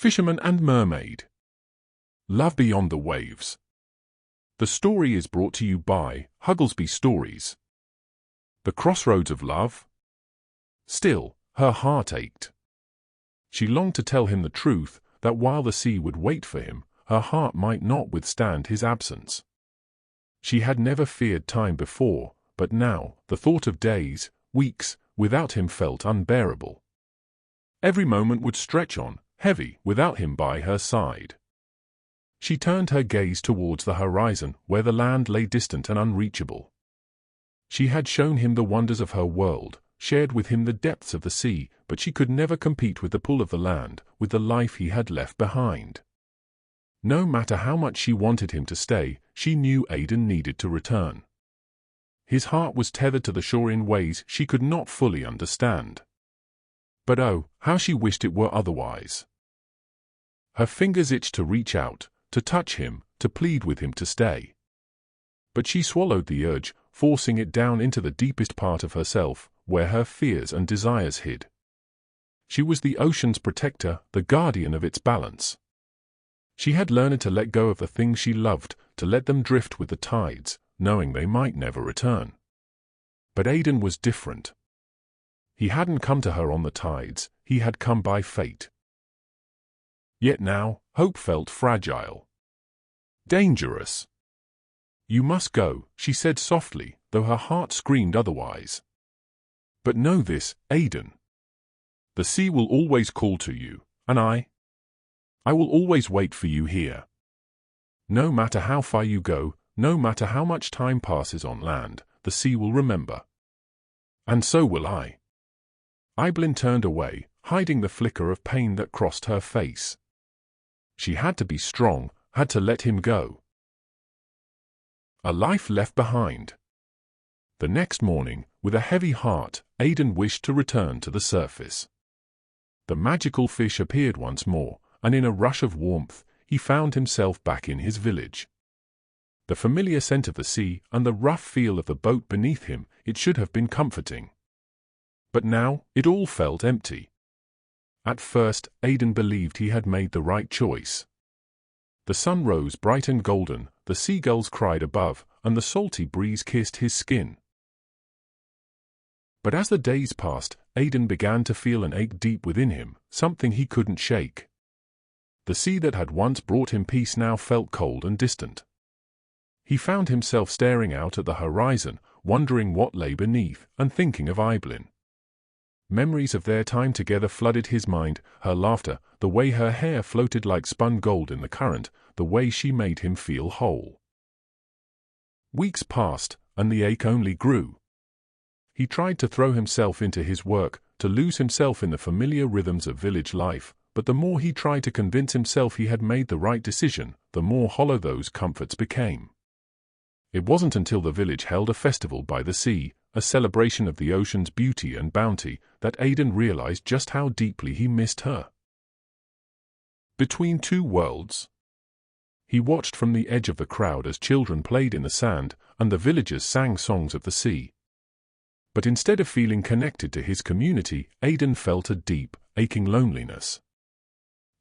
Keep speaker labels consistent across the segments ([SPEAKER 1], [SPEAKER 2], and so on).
[SPEAKER 1] Fisherman and Mermaid. Love Beyond the Waves. The story is brought to you by Hugglesby Stories. The crossroads of love. Still, her heart ached. She longed to tell him the truth, that while the sea would wait for him, her heart might not withstand his absence. She had never feared time before, but now, the thought of days, weeks, without him felt unbearable. Every moment would stretch on, heavy, without him by her side. She turned her gaze towards the horizon, where the land lay distant and unreachable. She had shown him the wonders of her world, shared with him the depths of the sea, but she could never compete with the pull of the land, with the life he had left behind. No matter how much she wanted him to stay, she knew Aidan needed to return. His heart was tethered to the shore in ways she could not fully understand. But oh, how she wished it were otherwise. Her fingers itched to reach out, to touch him, to plead with him to stay. But she swallowed the urge, forcing it down into the deepest part of herself, where her fears and desires hid. She was the ocean's protector, the guardian of its balance. She had learned to let go of the things she loved, to let them drift with the tides, knowing they might never return. But Aidan was different. He hadn't come to her on the tides, he had come by fate. Yet now, hope felt fragile. Dangerous. "You must go," she said softly, though her heart screamed otherwise. "But know this, Aidan. The sea will always call to you, and I will always wait for you here. No matter how far you go, no matter how much time passes on land, the sea will remember. And so will I." Eibhlin turned away, hiding the flicker of pain that crossed her face. She had to be strong, had to let him go. A life left behind. The next morning, with a heavy heart, Aidan wished to return to the surface. The magical fish appeared once more, and in a rush of warmth, he found himself back in his village. The familiar scent of the sea and the rough feel of the boat beneath him, it should have been comforting. But now, it all felt empty. At first, Aidan believed he had made the right choice. The sun rose bright and golden, the seagulls cried above, and the salty breeze kissed his skin. But as the days passed, Aidan began to feel an ache deep within him, something he couldn't shake. The sea that had once brought him peace now felt cold and distant. He found himself staring out at the horizon, wondering what lay beneath, and thinking of Eibhlin. Memories of their time together flooded his mind, her laughter, the way her hair floated like spun gold in the current, the way she made him feel whole. Weeks passed, and the ache only grew. He tried to throw himself into his work, to lose himself in the familiar rhythms of village life, but the more he tried to convince himself he had made the right decision, the more hollow those comforts became. It wasn't until the village held a festival by the sea, a celebration of the ocean's beauty and bounty, that Aidan realized just how deeply he missed her. Between two worlds. He watched from the edge of the crowd as children played in the sand, and the villagers sang songs of the sea. But instead of feeling connected to his community, Aidan felt a deep, aching loneliness.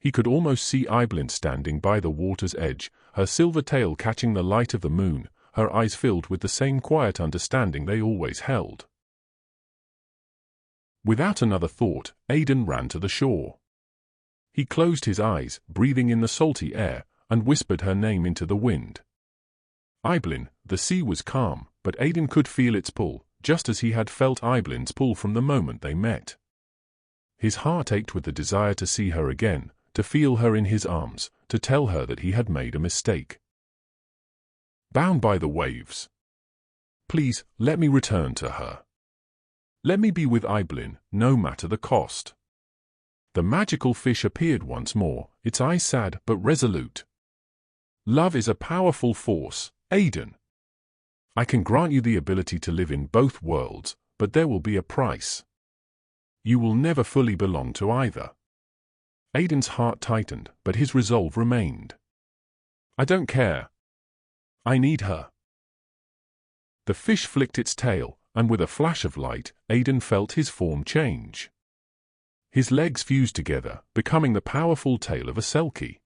[SPEAKER 1] He could almost see Eibhlin standing by the water's edge, her silver tail catching the light of the moon, her eyes filled with the same quiet understanding they always held. Without another thought, Aidan ran to the shore. He closed his eyes, breathing in the salty air, and whispered her name into the wind. Eibhlin. The sea was calm, but Aidan could feel its pull, just as he had felt Eibblin's pull from the moment they met. His heart ached with the desire to see her again, to feel her in his arms, to tell her that he had made a mistake. Bound by the waves. Please, let me return to her. Let me be with Eibhlin, no matter the cost. The magical fish appeared once more, its eyes sad but resolute. Love is a powerful force, Aidan. I can grant you the ability to live in both worlds, but there will be a price. You will never fully belong to either. Aidan's heart tightened, but his resolve remained. I don't care. I need her. The fish flicked its tail, and with a flash of light, Aidan felt his form change. His legs fused together, becoming the powerful tail of a selkie.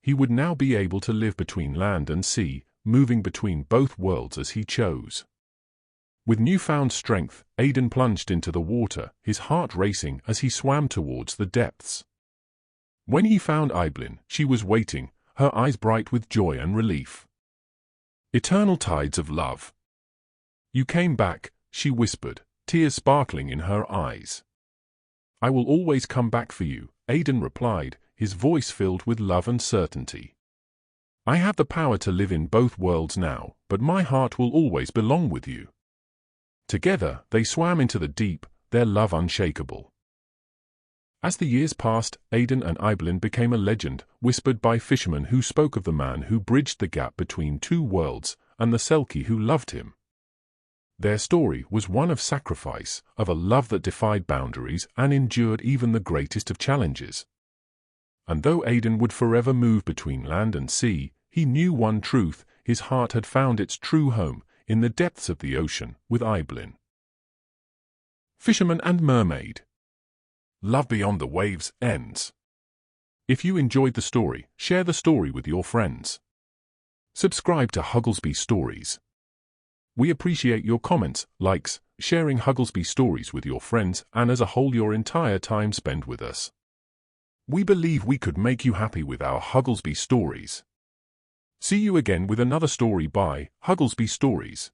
[SPEAKER 1] He would now be able to live between land and sea, moving between both worlds as he chose. With newfound strength, Aidan plunged into the water, his heart racing as he swam towards the depths. When he found Eibhlin, she was waiting, her eyes bright with joy and relief. Eternal tides of love. You came back, she whispered, tears sparkling in her eyes. I will always come back for you, Aidan replied, his voice filled with love and certainty. I have the power to live in both worlds now, but my heart will always belong with you. Together, they swam into the deep, their love unshakable. As the years passed, Aidan and Eibhlin became a legend, whispered by fishermen who spoke of the man who bridged the gap between two worlds, and the selkie who loved him. Their story was one of sacrifice, of a love that defied boundaries and endured even the greatest of challenges. And though Aidan would forever move between land and sea, he knew one truth: his heart had found its true home, in the depths of the ocean, with Eibhlin. Fisherman and Mermaid. Love Beyond the Waves ends. If you enjoyed the story, share the story with your friends. Subscribe to Hugglesby Stories. We appreciate your comments, likes, sharing Hugglesby Stories with your friends, and as a whole your entire time spent with us. We believe we could make you happy with our Hugglesby Stories. See you again with another story by Hugglesby Stories.